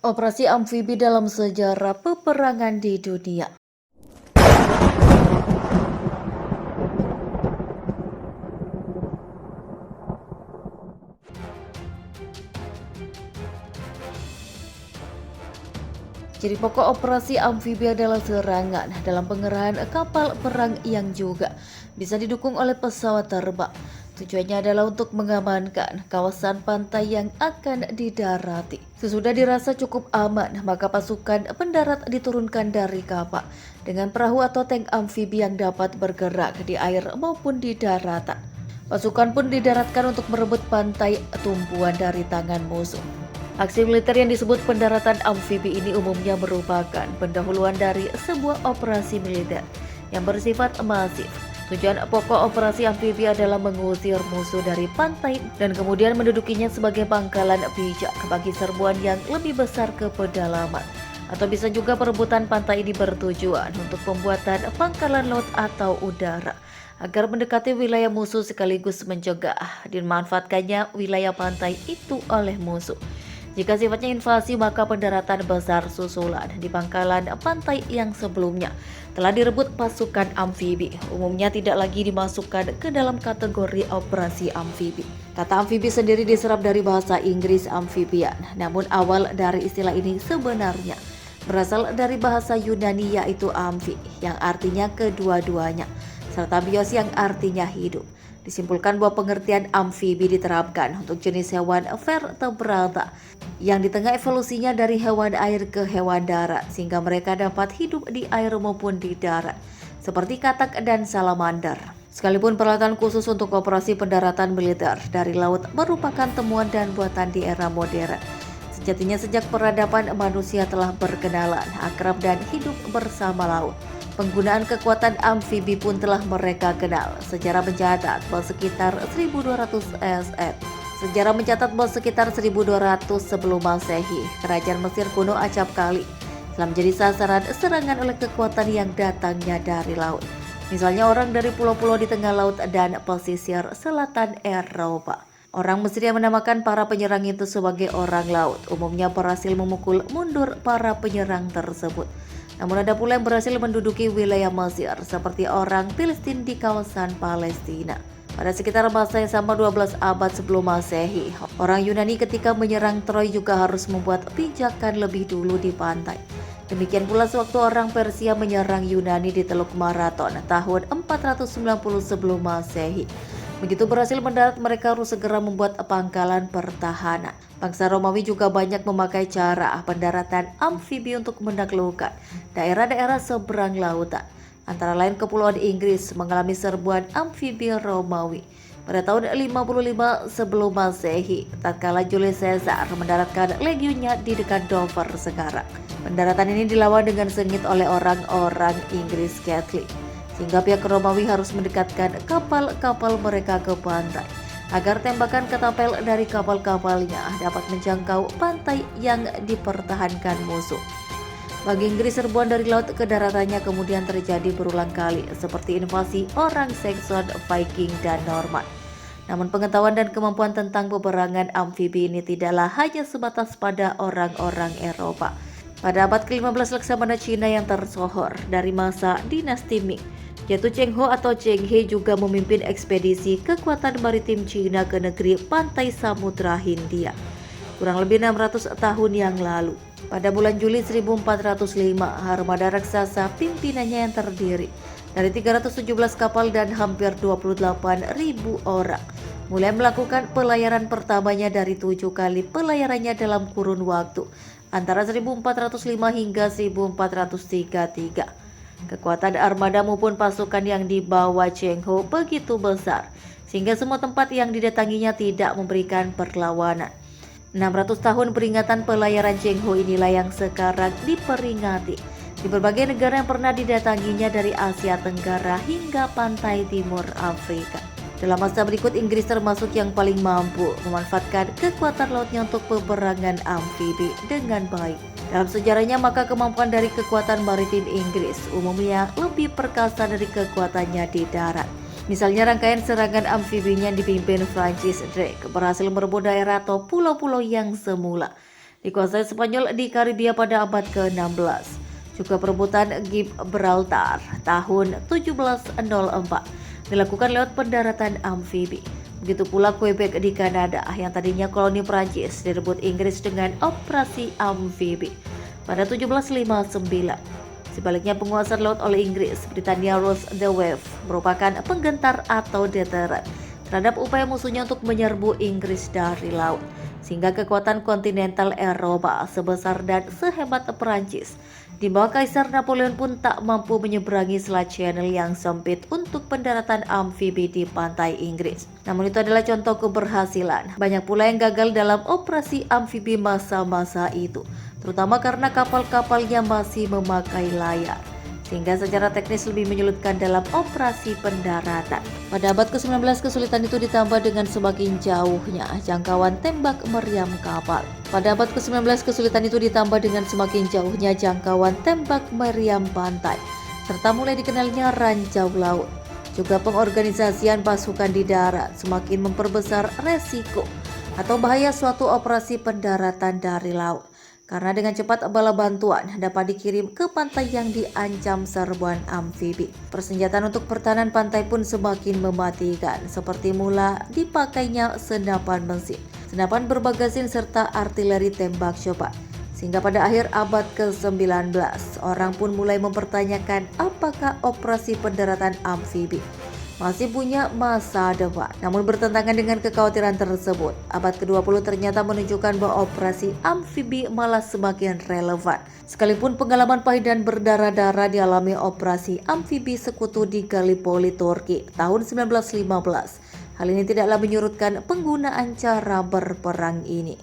Operasi amfibi dalam sejarah peperangan di dunia. Ciri pokok operasi amfibi adalah serangan dalam pengerahan kapal perang yang juga bisa didukung oleh pesawat terbang. Tujuannya adalah untuk mengamankan kawasan pantai yang akan didarati. Sesudah dirasa cukup aman, maka pasukan pendarat diturunkan dari kapal dengan perahu atau tank amfibi yang dapat bergerak di air maupun di daratan. Pasukan pun didaratkan untuk merebut pantai tumpuan dari tangan musuh. Aksi militer yang disebut pendaratan amfibi ini umumnya merupakan pendahuluan dari sebuah operasi militer yang bersifat masif. Tujuan pokok operasi amfibi adalah mengusir musuh dari pantai dan kemudian mendudukinya sebagai pangkalan bijak bagi serbuan yang lebih besar ke pedalaman. Atau bisa juga perebutan pantai ini bertujuan untuk pembuatan pangkalan laut atau udara agar mendekati wilayah musuh sekaligus mencegah dimanfaatkannya wilayah pantai itu oleh musuh. Jika sifatnya invasi, maka pendaratan besar susulan di pangkalan pantai yang sebelumnya telah direbut pasukan amfibi. Umumnya tidak lagi dimasukkan ke dalam kategori operasi amfibi. Kata amfibi sendiri diserap dari bahasa Inggris amphibian, namun awal dari istilah ini sebenarnya berasal dari bahasa Yunani yaitu amphi, yang artinya kedua-duanya, serta bios yang artinya hidup. Disimpulkan bahwa pengertian amfibi diterapkan untuk jenis hewan vertebrata yang di tengah evolusinya dari hewan air ke hewan darat sehingga mereka dapat hidup di air maupun di darat seperti katak dan salamander. Sekalipun peralatan khusus untuk operasi pendaratan militer dari laut merupakan temuan dan buatan di era modern, sejatinya sejak peradaban manusia telah berkenalan, akrab dan hidup bersama laut. Penggunaan kekuatan amfibi pun telah mereka kenal. Sejarah mencatat bahwa sekitar 1200 SN. Sejarah mencatat bahwa sekitar 1200 sebelum Masehi, kerajaan Mesir kuno acapkali telah menjadi sasaran serangan oleh kekuatan yang datangnya dari laut. Misalnya orang dari pulau-pulau di tengah laut dan pesisir selatan Eropa. Orang Mesir yang menamakan para penyerang itu sebagai orang laut umumnya berhasil memukul mundur para penyerang tersebut. Namun ada pula yang berhasil menduduki wilayah Mesir seperti orang Filistin di kawasan Palestina. Pada sekitar masa yang sama 12 abad sebelum Masehi, orang Yunani ketika menyerang Troy juga harus membuat pijakan lebih dulu di pantai. Demikian pula sewaktu orang Persia menyerang Yunani di Teluk Marathon tahun 490 sebelum Masehi. Begitu berhasil mendarat, mereka harus segera membuat pangkalan pertahanan. Bangsa Romawi juga banyak memakai cara pendaratan amfibi untuk menaklukkan daerah-daerah seberang lautan. Antara lain Kepulauan Inggris mengalami serbuan amfibi Romawi. Pada tahun 55 sebelum Masehi, tatkala Julius Caesar mendaratkan legionnya di dekat Dover sekarang. Pendaratan ini dilawan dengan sengit oleh orang-orang Inggris Katolik, sehingga pihak Romawi harus mendekatkan kapal-kapal mereka ke pantai agar tembakan ketapel dari kapal-kapalnya dapat menjangkau pantai yang dipertahankan musuh. Bagi Inggris, serbuan dari laut ke daratannya kemudian terjadi berulang kali seperti invasi orang Saxon, Viking, dan Norman. Namun pengetahuan dan kemampuan tentang peperangan amfibi ini tidaklah hanya sebatas pada orang-orang Eropa. Pada abad ke-15 laksamana Cina yang tersohor dari masa dinasti Ming, yaitu Cheng Ho atau Cheng He, juga memimpin ekspedisi kekuatan maritim Cina ke negeri pantai Samudra Hindia kurang lebih 600 tahun yang lalu. Pada bulan Juli 1405, armada raksasa pimpinannya yang terdiri dari 317 kapal dan hampir 28.000 orang mulai melakukan pelayaran pertamanya dari 7 kali pelayarannya dalam kurun waktu antara 1405 hingga 1433. Kekuatan armada maupun pasukan yang dibawa Cheng Ho begitu besar sehingga semua tempat yang didatanginya tidak memberikan perlawanan. 600 tahun peringatan pelayaran Cheng Ho inilah yang sekarang diperingati di berbagai negara yang pernah didatanginya dari Asia Tenggara hingga pantai timur Afrika. Dalam masa berikut, Inggris termasuk yang paling mampu memanfaatkan kekuatan lautnya untuk peperangan amfibi dengan baik. Dalam sejarahnya, maka kemampuan dari kekuatan maritim Inggris umumnya lebih perkasa dari kekuatannya di darat. Misalnya rangkaian serangan amfibinya yang dipimpin Francis Drake berhasil merebut daerah atau pulau-pulau yang semula dikuasai Spanyol di Karibia pada abad ke-16. Juga perebutan Gibraltar tahun 1704 dilakukan lewat pendaratan amfibi. Begitu pula Quebec di Kanada yang tadinya koloni Prancis direbut Inggris dengan operasi amfibi pada 1759. Sebaliknya penguasaan laut oleh Inggris, Britania Rose the Wave merupakan penggentar atau deterrent terhadap upaya musuhnya untuk menyerbu Inggris dari laut, sehingga kekuatan kontinental Eropa sebesar dan sehebat Perancis di bawah Kaisar Napoleon pun tak mampu menyeberangi Selat Channel yang sempit untuk pendaratan amfibi di pantai Inggris. Namun itu adalah contoh keberhasilan. Banyak pula yang gagal dalam operasi amfibi masa-masa itu, terutama karena kapal-kapalnya masih memakai layar, sehingga secara teknis lebih menyulitkan dalam operasi pendaratan. Pada abad ke-19 kesulitan itu ditambah dengan semakin jauhnya jangkauan tembak meriam kapal. Pada abad ke-19 kesulitan itu ditambah dengan semakin jauhnya jangkauan tembak meriam pantai, serta mulai dikenalnya ranjau laut. Juga pengorganisasian pasukan di darat semakin memperbesar resiko atau bahaya suatu operasi pendaratan dari laut. Karena dengan cepat bala bantuan dapat dikirim ke pantai yang diancam serbuan amfibi. Persenjataan untuk pertahanan pantai pun semakin mematikan, seperti mula dipakainya senapan mesin, senapan berbagasin serta artileri tembak cepat. Sehingga pada akhir abad ke-19, orang pun mulai mempertanyakan apakah operasi pendaratan amfibi masih punya masa depan. Namun bertentangan dengan kekhawatiran tersebut, abad ke-20 ternyata menunjukkan bahwa operasi amfibi malah semakin relevan. Sekalipun pengalaman pahit dan berdarah-darah dialami operasi amfibi sekutu di Gallipoli, Turki tahun 1915. Hal ini tidaklah menyurutkan penggunaan cara berperang ini.